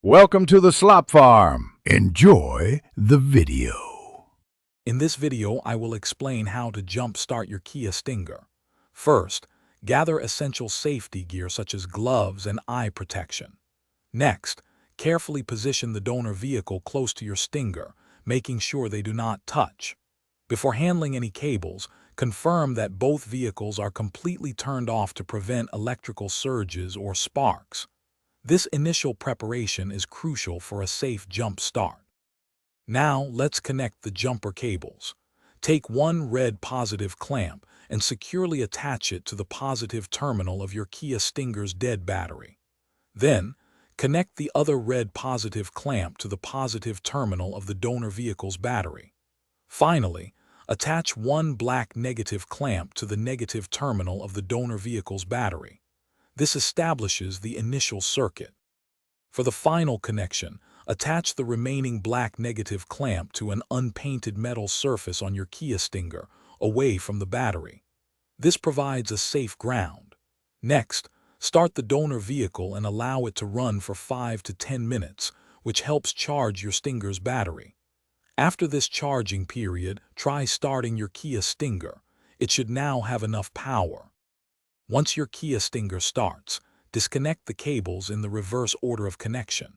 Welcome to the Slop Farm. Enjoy the video. In this video, I will explain how to jump-start your Kia Stinger. First, gather essential safety gear such as gloves and eye protection. Next, carefully position the donor vehicle close to your Stinger, making sure they do not touch. Before handling any cables, confirm that both vehicles are completely turned off to prevent electrical surges or sparks. This initial preparation is crucial for a safe jump start. Now, let's connect the jumper cables. Take one red positive clamp and securely attach it to the positive terminal of your Kia Stinger's dead battery. Then, connect the other red positive clamp to the positive terminal of the donor vehicle's battery. Finally, attach one black negative clamp to the negative terminal of the donor vehicle's battery. This establishes the initial circuit. For the final connection, attach the remaining black negative clamp to an unpainted metal surface on your Kia Stinger, away from the battery. This provides a safe ground. Next, start the donor vehicle and allow it to run for 5 to 10 minutes, which helps charge your Stinger's battery. After this charging period, try starting your Kia Stinger. It should now have enough power. Once your Kia Stinger starts, disconnect the cables in the reverse order of connection.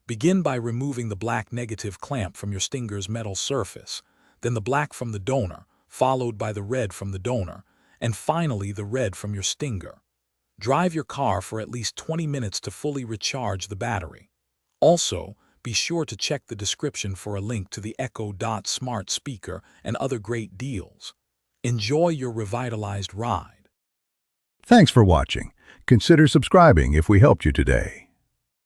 Begin by removing the black negative clamp from your Stinger's metal surface, then the black from the donor, followed by the red from the donor, and finally the red from your Stinger. Drive your car for at least 20 minutes to fully recharge the battery. Also, be sure to check the description for a link to the Echo Dot smart speaker and other great deals. Enjoy your revitalized ride. Thanks for watching. Consider subscribing if we helped you today.